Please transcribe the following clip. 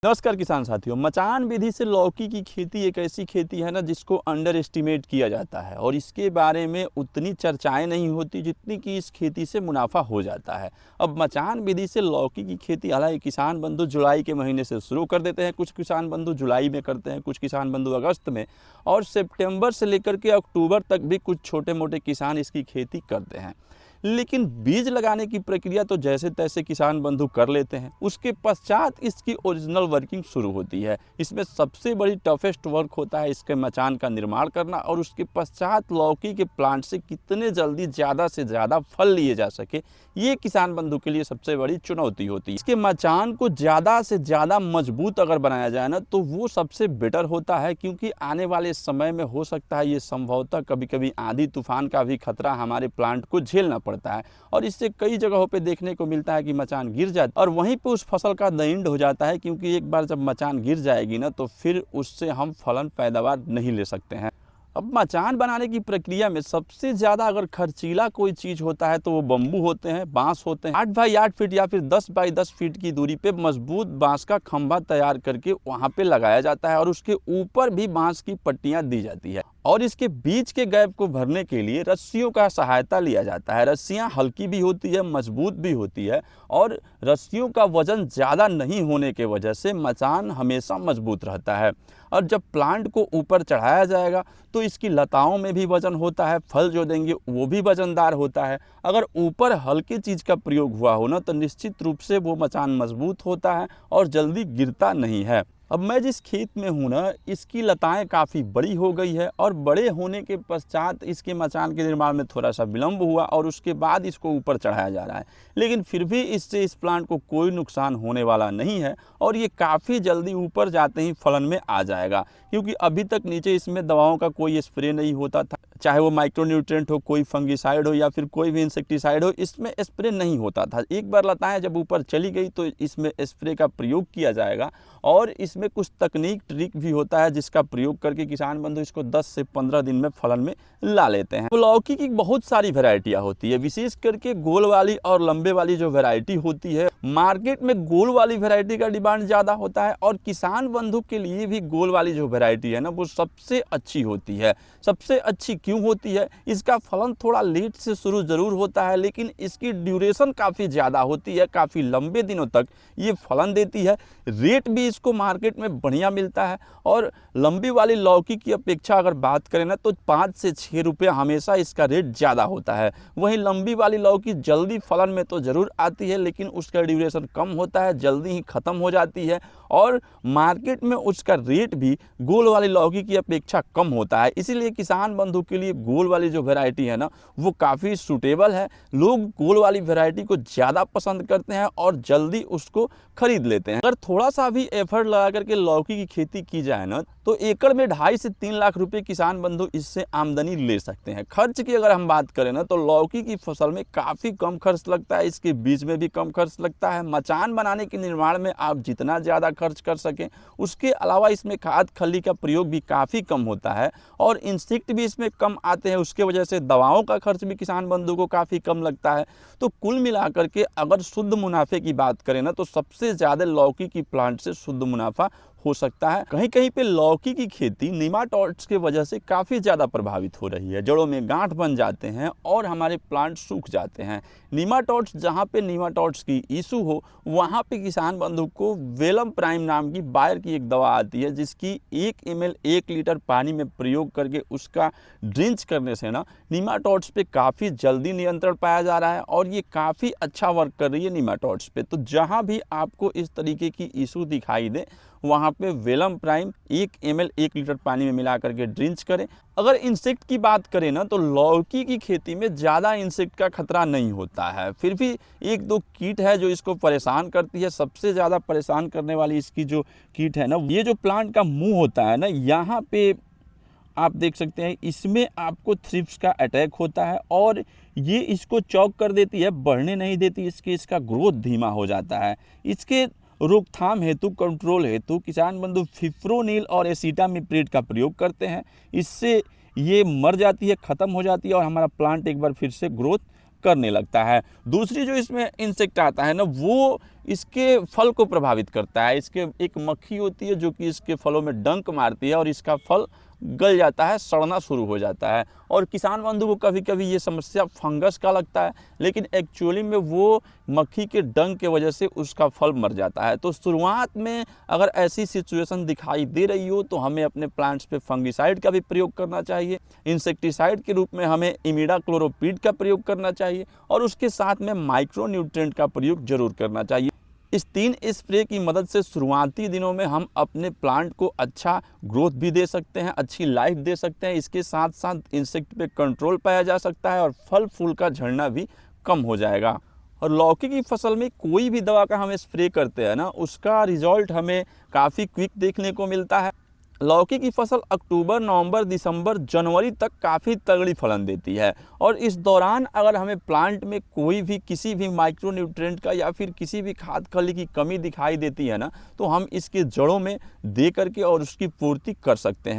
नमस्कार किसान साथियों। मचान विधि से लौकी की खेती एक ऐसी खेती है ना जिसको अंडर एस्टिमेट किया जाता है और इसके बारे में उतनी चर्चाएं नहीं होती जितनी कि इस खेती से मुनाफा हो जाता है। अब मचान विधि से लौकी की खेती हालांकि किसान बंधु जुलाई के महीने से शुरू कर देते हैं, कुछ किसान बंधु जुलाई में करते हैं, कुछ किसान बंधु अगस्त में, और सितंबर से लेकर के अक्टूबर तक भी कुछ छोटे मोटे किसान इसकी खेती करते हैं। लेकिन बीज लगाने की प्रक्रिया तो जैसे तैसे किसान बंधु कर लेते हैं, उसके पश्चात इसकी ओरिजिनल वर्किंग शुरू होती है। इसमें सबसे बड़ी टफेस्ट वर्क होता है इसके मचान का निर्माण करना और उसके पश्चात लौकी के प्लांट से कितने जल्दी ज़्यादा से ज़्यादा फल लिए जा सके, ये किसान बंधु के लिए सबसे बड़ी चुनौती होती है। इसके मचान को ज़्यादा से ज़्यादा मजबूत अगर बनाया जाए ना तो वो सबसे बेटर होता है, क्योंकि आने वाले समय में हो सकता है ये संभवतः कभी कभी आंधी तूफान का भी खतरा हमारे प्लांट को झेलना पड़ता है और इससे कई जगहों पे देखने को मिलता है कि मचान गिर जाती है और वहीं पे उस फसल का द एंड हो जाता है, क्योंकि एक बार जब मचान गिर जाएगी ना तो फिर उससे हम फलन पैदावार नहीं ले सकते हैं। अब मचान बनाने की प्रक्रिया में सबसे ज़्यादा अगर खर्चीला कोई चीज़ होता है तो वो बम्बू होते हैं, बांस होते हैं। 8 बाई 8 फीट या फिर 10 बाई 10 फीट की दूरी पे मजबूत बांस का खंभा तैयार करके वहाँ पे लगाया जाता है और उसके ऊपर भी बांस की पट्टियाँ दी जाती है और इसके बीच के गैप को भरने के लिए रस्सियों का सहायता लिया जाता है। रस्सियाँ हल्की भी होती है, मजबूत भी होती है और रस्सियों का वजन ज़्यादा नहीं होने के वजह से मचान हमेशा मजबूत रहता है। और जब प्लांट को ऊपर चढ़ाया जाएगा तो इसकी लताओं में भी वजन होता है, फल जो देंगे वो भी वजनदार होता है। अगर ऊपर हल्की चीज़ का प्रयोग हुआ हो ना तो निश्चित रूप से वो मचान मजबूत होता है और जल्दी गिरता नहीं है। अब मैं जिस खेत में हूँ ना, इसकी लताएं काफ़ी बड़ी हो गई है और बड़े होने के पश्चात इसके मचान के निर्माण में थोड़ा सा विलम्ब हुआ और उसके बाद इसको ऊपर चढ़ाया जा रहा है, लेकिन फिर भी इससे इस प्लांट को कोई नुकसान होने वाला नहीं है और ये काफ़ी जल्दी ऊपर जाते ही फलन में आ जाएगा, क्योंकि अभी तक नीचे इसमें दवाओं का कोई स्प्रे नहीं होता था, चाहे वो माइक्रोन्यूट्रिएंट हो, कोई फंगिसाइड हो या फिर कोई भी इंसेक्टिसाइड हो, इसमें स्प्रे नहीं होता था। एक बार लताएं जब ऊपर चली गई तो इसमें स्प्रे का प्रयोग किया जाएगा और इसमें कुछ तकनीक ट्रिक भी होता है जिसका प्रयोग करके किसान बंधु इसको 10 से 15 दिन में फलन में ला लेते हैं। तो लौकी की बहुत सारी वैरायटियां होती है, विशेष करके गोल वाली और लंबे वाली जो वैरायटी होती है, मार्केट में गोल वाली वैरायटी का डिमांड ज़्यादा होता है और किसान बंधु के लिए भी गोल वाली जो वैरायटी है ना वो सबसे अच्छी होती है। सबसे अच्छी क्यों होती है? इसका फलन थोड़ा लेट से शुरू ज़रूर होता है, लेकिन इसकी ड्यूरेशन काफ़ी ज़्यादा होती है, काफ़ी लंबे दिनों तक ये फलन देती है। रेट भी इसको मार्केट में बढ़िया मिलता है और लंबी वाली लौकी की अपेक्षा अगर बात करें ना तो 5 से 6 रुपये हमेशा इसका रेट ज़्यादा होता है। वहीं लंबी वाली लौकी जल्दी फलन में तो ज़रूर आती है, लेकिन उसका ड्यूरेशन कम होता है, जल्दी ही ख़त्म हो जाती है और मार्केट में उसका रेट भी गोल वाली लौकी की अपेक्षा कम होता है। इसीलिए किसान बंधु के लिए गोल वाली जो वैरायटी है ना वो काफ़ी सूटेबल है। लोग गोल वाली वैरायटी को ज़्यादा पसंद करते हैं और जल्दी उसको खरीद लेते हैं। अगर थोड़ा सा भी एफर्ट लगा करके लौकी की खेती की जाए ना तो एकड़ में 2.5 से 3 लाख रुपए किसान बंधु इससे आमदनी ले सकते हैं। खर्च की अगर हम बात करें ना तो लौकी की फसल में काफ़ी कम खर्च लगता है, इसके बीज में भी कम खर्च लगता है। मचान बनाने के निर्माण में आप जितना ज़्यादा खर्च कर सकें, उसके अलावा इसमें खाद खल्ली का प्रयोग भी काफ़ी कम होता है और इंसेक्ट भी इसमें कम आते हैं, उसके वजह से दवाओं का खर्च भी किसान बंधु को काफ़ी कम लगता है। तो कुल मिलाकर के अगर शुद्ध मुनाफे की बात करें ना तो सबसे ज़्यादा लौकी की प्लांट से शुद्ध मुनाफा हो सकता है। कहीं कहीं पे लौकी की खेती निमाटोड्स के वजह से काफ़ी ज़्यादा प्रभावित हो रही है, जड़ों में गांठ बन जाते हैं और हमारे प्लांट सूख जाते हैं। निमाटोड्स, जहाँ पे निमाटोड्स की इशू हो वहाँ पे किसान बंधु को वेलम प्राइम नाम की बायर की एक दवा आती है, जिसकी 1 ml 1 लीटर पानी में प्रयोग करके उसका ड्रिंच करने से ना निमाटोड्स पे काफ़ी जल्दी नियंत्रण पाया जा रहा है और ये काफ़ी अच्छा वर्क कर रही है निमाटोड्स पे। तो जहाँ भी आपको इस तरीके की इशू दिखाई दे वहाँ पे वेलम प्राइम 1 ml 1 लीटर पानी में मिला करके ड्रिंच करें। अगर इंसेक्ट की बात करें ना तो लौकी की खेती में ज़्यादा इंसेक्ट का खतरा नहीं होता है, फिर भी 1-2 कीट है जो इसको परेशान करती है। सबसे ज़्यादा परेशान करने वाली इसकी जो कीट है ना, ये जो प्लांट का मुंह होता है ना, यहाँ पे आप देख सकते हैं इसमें आपको थ्रिप्स का अटैक होता है और ये इसको चौक कर देती है, बढ़ने नहीं देती, इसका ग्रोथ धीमा हो जाता है। इसके रोकथाम हेतु, कंट्रोल हेतु किसान बंधु फिप्रोनिल और एसिटामिप्रिड का प्रयोग करते हैं। इससे ये मर जाती है, ख़त्म हो जाती है और हमारा प्लांट एक बार फिर से ग्रोथ करने लगता है। दूसरी जो इसमें इंसेक्ट आता है ना वो इसके फल को प्रभावित करता है। इसके एक मक्खी होती है जो कि इसके फलों में डंक मारती है और इसका फल गल जाता है, सड़ना शुरू हो जाता है। और किसान बंधु को कभी कभी ये समस्या फंगस का लगता है, लेकिन एक्चुअली में वो मक्खी के डंक के वजह से उसका फल मर जाता है। तो शुरुआत में अगर ऐसी सिचुएशन दिखाई दे रही हो तो हमें अपने प्लांट्स पे फंगिसाइड का भी प्रयोग करना चाहिए। इंसेक्टिसाइड के रूप में हमें इमिडाक्लोरोपिड का प्रयोग करना चाहिए और उसके साथ में माइक्रो न्यूट्रिएंट का प्रयोग जरूर करना चाहिए। इस 3 स्प्रे की मदद से शुरुआती दिनों में हम अपने प्लांट को अच्छा ग्रोथ भी दे सकते हैं, अच्छी लाइफ दे सकते हैं। इसके साथ साथ इंसेक्ट पे कंट्रोल पाया जा सकता है और फल फूल का झड़ना भी कम हो जाएगा। और लौकी की फसल में कोई भी दवा का हम स्प्रे करते हैं ना, उसका रिजल्ट हमें काफ़ी क्विक देखने को मिलता है। लौकी की फसल अक्टूबर, नवंबर, दिसंबर, जनवरी तक काफ़ी तगड़ी फलन देती है और इस दौरान अगर हमें प्लांट में कोई भी किसी भी माइक्रो न्यूट्रिएंट का या फिर किसी भी खाद खली की कमी दिखाई देती है ना, तो हम इसके जड़ों में दे करके और उसकी पूर्ति कर सकते हैं।